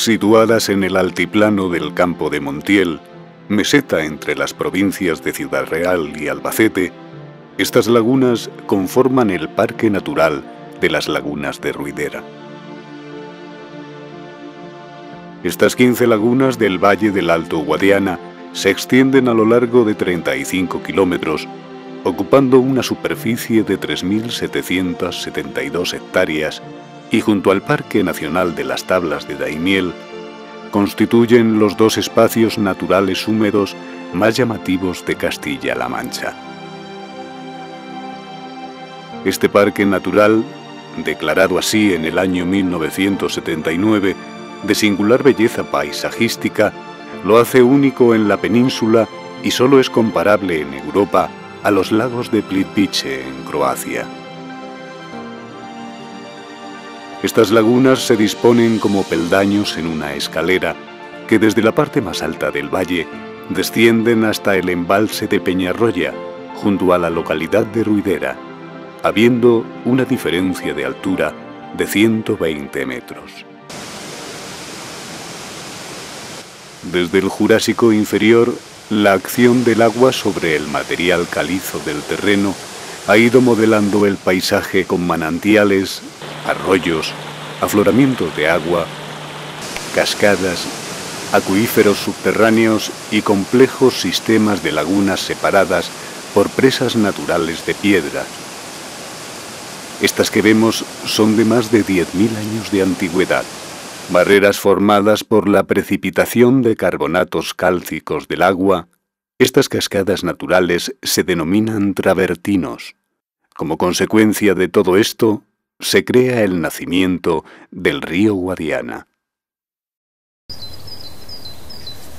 Situadas en el altiplano del Campo de Montiel, meseta entre las provincias de Ciudad Real y Albacete, estas lagunas conforman el Parque Natural de las Lagunas de Ruidera. Estas 15 lagunas del Valle del Alto Guadiana se extienden a lo largo de 35 kilómetros, ocupando una superficie de 3.772 hectáreas y junto al Parque Nacional de las Tablas de Daimiel, constituyen los dos espacios naturales húmedos más llamativos de Castilla-La Mancha. Este parque natural, declarado así en el año 1979, de singular belleza paisajística, lo hace único en la península y solo es comparable en Europa a los lagos de Plitvice en Croacia. Estas lagunas se disponen como peldaños en una escalera que desde la parte más alta del valle descienden hasta el embalse de Peñarroya, junto a la localidad de Ruidera, habiendo una diferencia de altura de 120 metros. Desde el Jurásico inferior, la acción del agua sobre el material calizo del terreno ha ido modelando el paisaje con manantiales, arroyos, afloramientos de agua, cascadas, acuíferos subterráneos y complejos sistemas de lagunas separadas por presas naturales de piedra. Estas que vemos son de más de 10.000 años de antigüedad, barreras formadas por la precipitación de carbonatos cálcicos del agua. Estas cascadas naturales se denominan travertinos. Como consecuencia de todo esto, se crea el nacimiento del río Guadiana.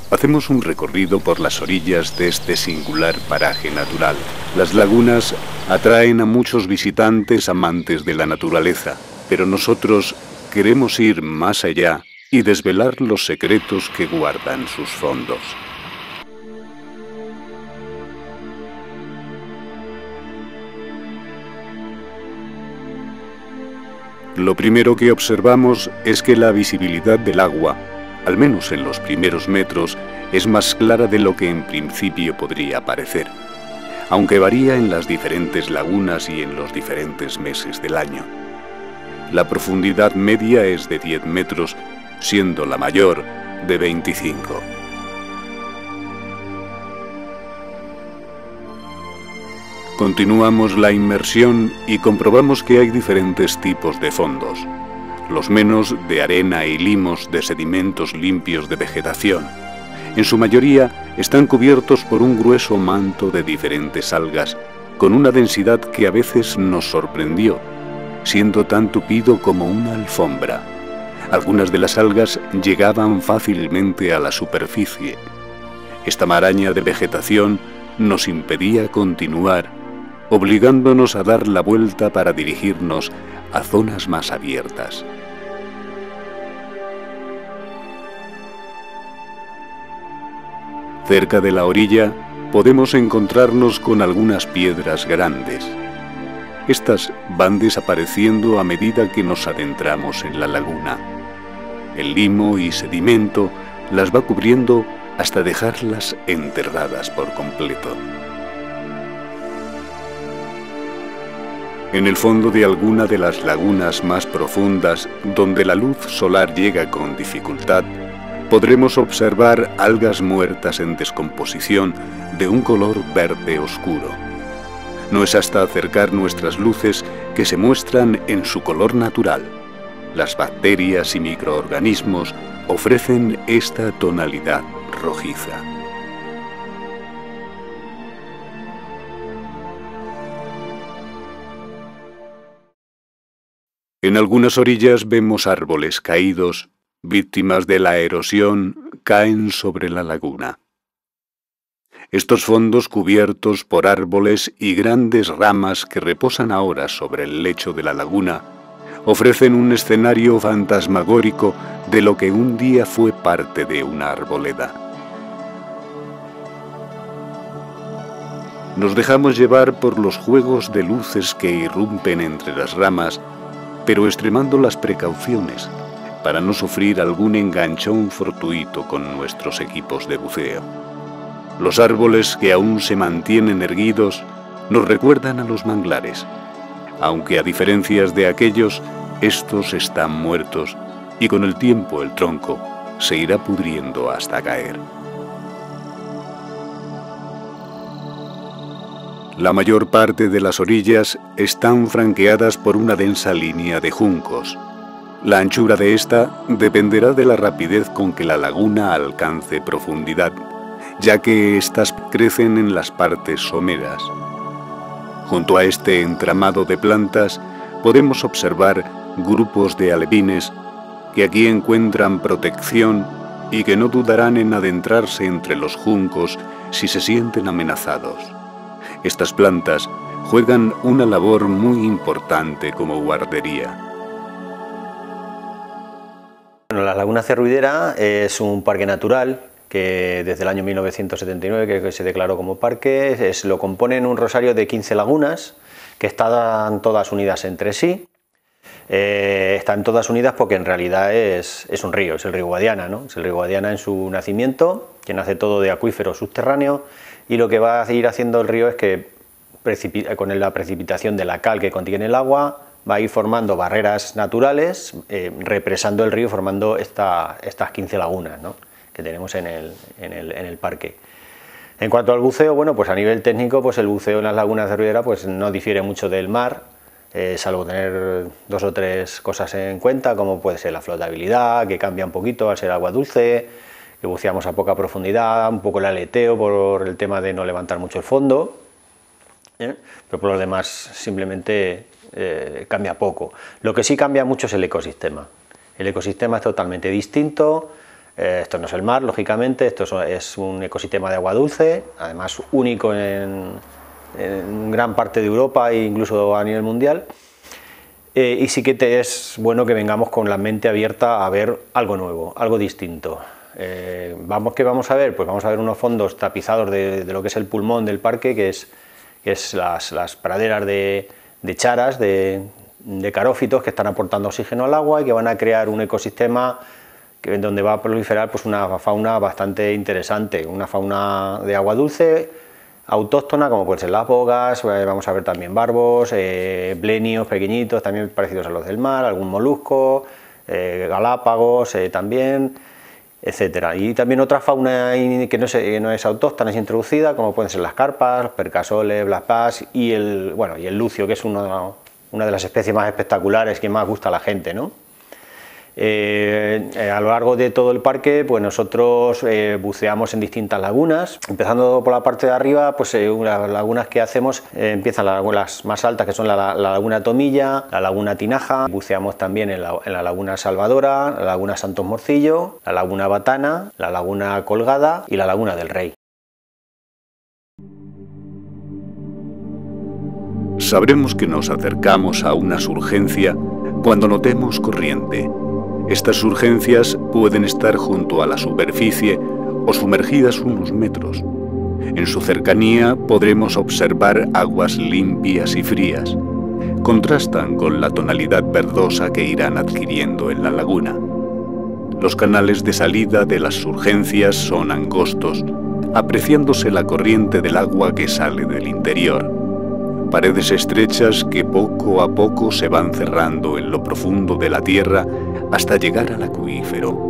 Hacemos un recorrido por las orillas de este singular paraje natural. Las lagunas atraen a muchos visitantes amantes de la naturaleza, pero nosotros queremos ir más allá y desvelar los secretos que guardan sus fondos. Lo primero que observamos es que la visibilidad del agua, al menos en los primeros metros, es más clara de lo que en principio podría parecer, aunque varía en las diferentes lagunas y en los diferentes meses del año. La profundidad media es de 10 metros, siendo la mayor de 25. Continuamos la inmersión y comprobamos que hay diferentes tipos de fondos. Los menos de arena y limos de sedimentos limpios de vegetación. En su mayoría están cubiertos por un grueso manto de diferentes algas, con una densidad que a veces nos sorprendió, siendo tan tupido como una alfombra. Algunas de las algas llegaban fácilmente a la superficie. Esta maraña de vegetación nos impedía continuar, obligándonos a dar la vuelta para dirigirnos a zonas más abiertas. Cerca de la orilla podemos encontrarnos con algunas piedras grandes. Estas van desapareciendo a medida que nos adentramos en la laguna. El limo y sedimento las va cubriendo hasta dejarlas enterradas por completo. En el fondo de alguna de las lagunas más profundas, donde la luz solar llega con dificultad, podremos observar algas muertas en descomposición de un color verde oscuro. No es hasta acercar nuestras luces que se muestran en su color natural. Las bacterias y microorganismos ofrecen esta tonalidad rojiza. En algunas orillas vemos árboles caídos, víctimas de la erosión, caen sobre la laguna. Estos fondos cubiertos por árboles y grandes ramas que reposan ahora sobre el lecho de la laguna ofrecen un escenario fantasmagórico de lo que un día fue parte de una arboleda. Nos dejamos llevar por los juegos de luces que irrumpen entre las ramas, pero extremando las precauciones, para no sufrir algún enganchón fortuito con nuestros equipos de buceo. Los árboles que aún se mantienen erguidos nos recuerdan a los manglares, aunque a diferencia de aquellos, estos están muertos y con el tiempo el tronco se irá pudriendo hasta caer. La mayor parte de las orillas están franqueadas por una densa línea de juncos. La anchura de esta dependerá de la rapidez con que la laguna alcance profundidad, ya que éstas crecen en las partes someras. Junto a este entramado de plantas podemos observar grupos de alevines que aquí encuentran protección y que no dudarán en adentrarse entre los juncos si se sienten amenazados. Estas plantas juegan una labor muy importante como guardería. Bueno, la Laguna Cerruidera es un parque natural que desde el año 1979 que se declaró como parque. Lo componen un rosario de 15 lagunas que están todas unidas entre sí. Están todas unidas porque en realidad es un río, es el río Guadiana, ¿no? Es el río Guadiana en su nacimiento, que nace todo de acuífero subterráneo, y lo que va a ir haciendo el río es que con la precipitación de la cal que contiene el agua va a ir formando barreras naturales, represando el río, formando estas 15 lagunas, ¿no?, que tenemos en el parque. En cuanto al buceo, bueno, pues a nivel técnico, pues el buceo en las lagunas de Cerruidera pues no difiere mucho del mar, salvo tener 2 o 3 cosas en cuenta, como puede ser la flotabilidad, que cambia un poquito al ser agua dulce, que buceamos a poca profundidad, un poco el aleteo por el tema de no levantar mucho el fondo, pero por lo demás simplemente cambia poco. Lo que sí cambia mucho es el ecosistema. El ecosistema es totalmente distinto. Esto no es el mar, lógicamente, esto es un ecosistema de agua dulce, además único en gran parte de Europa e incluso a nivel mundial. Y sí que es bueno que vengamos con la mente abierta a ver algo nuevo, algo distinto. ¿Qué vamos a ver? Pues vamos a ver unos fondos tapizados de lo que es el pulmón del parque, que es las praderas de charas, de carófitos que están aportando oxígeno al agua y que van a crear un ecosistema donde va a proliferar pues una fauna bastante interesante, una fauna de agua dulce, autóctona, como pueden ser las bogas, vamos a ver también barbos, blenios pequeñitos, también parecidos a los del mar, algún molusco, galápagos también, etcétera. Y también otra fauna que no es autóctona, es introducida, como pueden ser las carpas, los percasoles, black bass y el lucio, que es una de las especies más espectaculares que más gusta a la gente, ¿no? A lo largo de todo el parque, pues nosotros buceamos en distintas lagunas, empezando por la parte de arriba, pues las lagunas que hacemos empiezan las más altas, que son la laguna Tomilla, la laguna Tinaja, buceamos también en la laguna Salvadora, la laguna Santos Morcillo, la laguna Batana, la laguna Colgada y la laguna del Rey. Sabremos que nos acercamos a una surgencia cuando notemos corriente. Estas surgencias pueden estar junto a la superficie o sumergidas unos metros. En su cercanía podremos observar aguas limpias y frías. Contrastan con la tonalidad verdosa que irán adquiriendo en la laguna. Los canales de salida de las surgencias son angostos, apreciándose la corriente del agua que sale del interior. Paredes estrechas que poco a poco se van cerrando en lo profundo de la tierra hasta llegar al acuífero.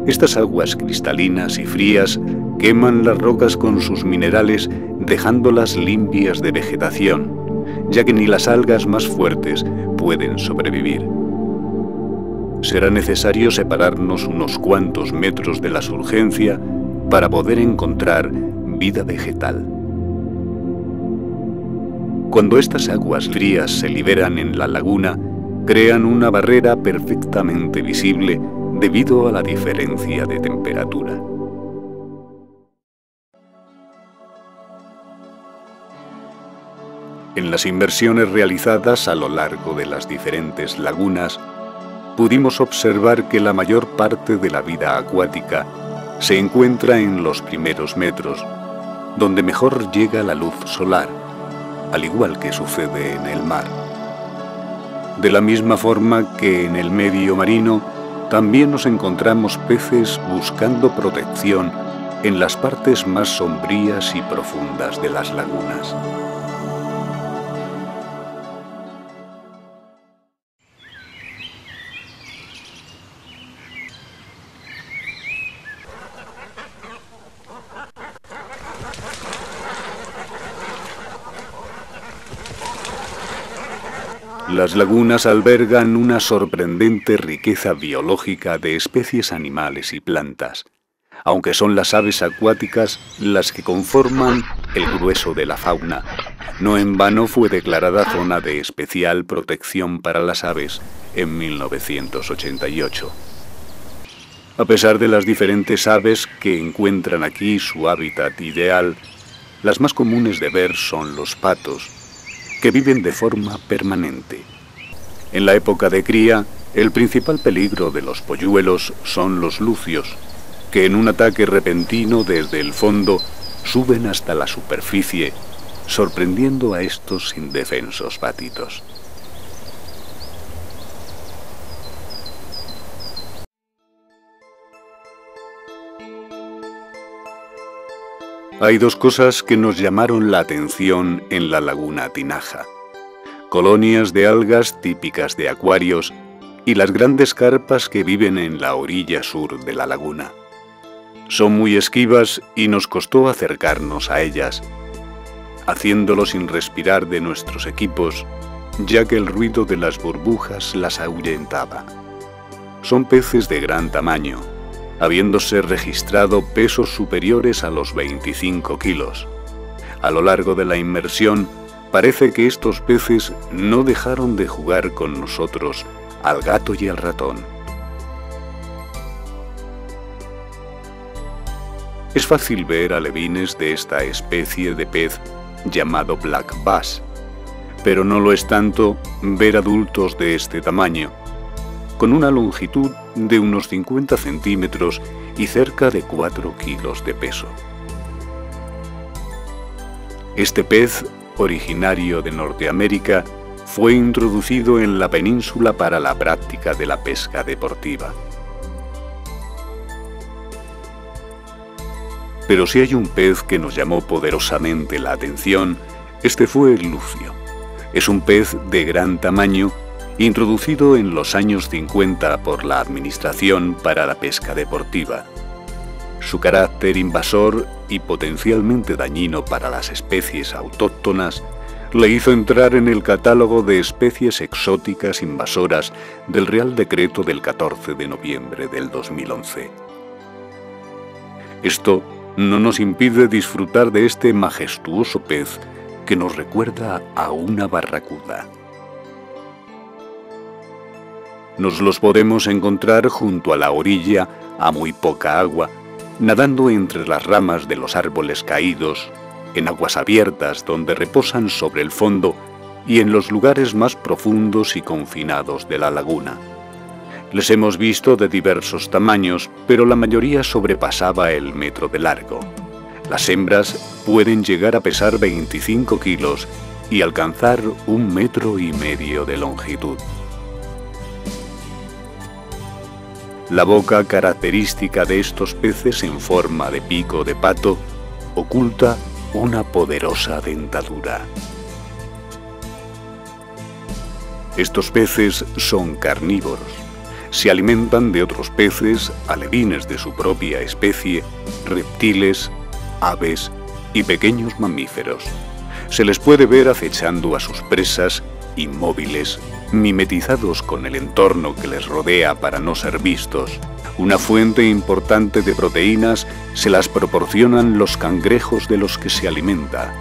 Estas aguas cristalinas y frías queman las rocas con sus minerales, dejándolas limpias de vegetación, ya que ni las algas más fuertes pueden sobrevivir. Será necesario separarnos unos cuantos metros de la surgencia para poder encontrar vida vegetal. Cuando estas aguas frías se liberan en la laguna, crean una barrera perfectamente visible debido a la diferencia de temperatura. En las inversiones realizadas a lo largo de las diferentes lagunas, pudimos observar que la mayor parte de la vida acuática se encuentra en los primeros metros, donde mejor llega la luz solar, al igual que sucede en el mar. De la misma forma que en el medio marino, también nos encontramos peces buscando protección en las partes más sombrías y profundas de las lagunas. Las lagunas albergan una sorprendente riqueza biológica de especies animales y plantas, aunque son las aves acuáticas las que conforman el grueso de la fauna. No en vano fue declarada zona de especial protección para las aves en 1988. A pesar de las diferentes aves que encuentran aquí su hábitat ideal, las más comunes de ver son los patos, que viven de forma permanente. En la época de cría, el principal peligro de los polluelos son los lucios, que en un ataque repentino desde el fondo suben hasta la superficie, sorprendiendo a estos indefensos patitos. Hay dos cosas que nos llamaron la atención en la laguna Tinaja: colonias de algas típicas de acuarios y las grandes carpas que viven en la orilla sur de la laguna. Son muy esquivas y nos costó acercarnos a ellas, haciéndolo sin respirar de nuestros equipos, ya que el ruido de las burbujas las ahuyentaba. Son peces de gran tamaño, habiéndose registrado pesos superiores a los 25 kilos. A lo largo de la inmersión, parece que estos peces no dejaron de jugar con nosotros, al gato y al ratón. Es fácil ver alevines de esta especie de pez llamado black bass, pero no lo es tanto ver adultos de este tamaño, con una longitud de unos 50 centímetros y cerca de 4 kilos de peso. Este pez, originario de Norteamérica, fue introducido en la península para la práctica de la pesca deportiva. Pero si hay un pez que nos llamó poderosamente la atención, este fue el lucio. Es un pez de gran tamaño, introducido en los años 50 por la Administración para la Pesca Deportiva. Su carácter invasor y potencialmente dañino para las especies autóctonas le hizo entrar en el catálogo de especies exóticas invasoras del Real Decreto del 14 de noviembre del 2011. Esto no nos impide disfrutar de este majestuoso pez que nos recuerda a una barracuda. Nos los podemos encontrar junto a la orilla, a muy poca agua, nadando entre las ramas de los árboles caídos, en aguas abiertas donde reposan sobre el fondo y en los lugares más profundos y confinados de la laguna. Les hemos visto de diversos tamaños, pero la mayoría sobrepasaba el metro de largo. Las hembras pueden llegar a pesar 25 kilos y alcanzar 1,5 metros de longitud. La boca característica de estos peces en forma de pico de pato oculta una poderosa dentadura. Estos peces son carnívoros. Se alimentan de otros peces, alevines de su propia especie, reptiles, aves y pequeños mamíferos. Se les puede ver acechando a sus presas, inmóviles, mimetizados con el entorno que les rodea para no ser vistos. Una fuente importante de proteínas se las proporcionan los cangrejos de los que se alimenta,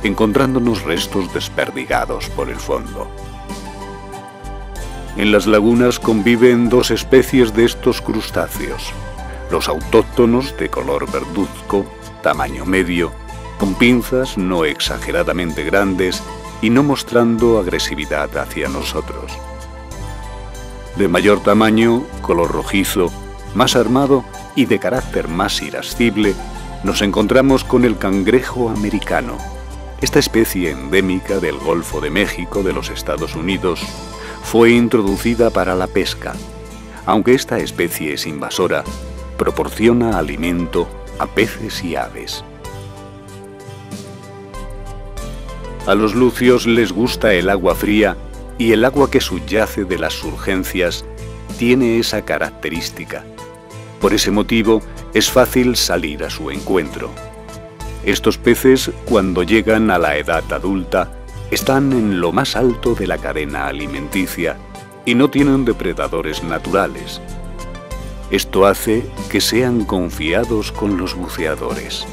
encontrándonos restos desperdigados por el fondo. En las lagunas conviven dos especies de estos crustáceos, los autóctonos de color verduzco, tamaño medio, con pinzas no exageradamente grandes y no mostrando agresividad hacia nosotros. De mayor tamaño, color rojizo, más armado y de carácter más irascible, nos encontramos con el cangrejo americano. Esta especie endémica del Golfo de México de los Estados Unidos fue introducida para la pesca. Aunque esta especie es invasora, proporciona alimento a peces y aves. A los lucios les gusta el agua fría y el agua que subyace de las surgencias tiene esa característica. Por ese motivo es fácil salir a su encuentro. Estos peces, cuando llegan a la edad adulta, están en lo más alto de la cadena alimenticia y no tienen depredadores naturales. Esto hace que sean confiados con los buceadores.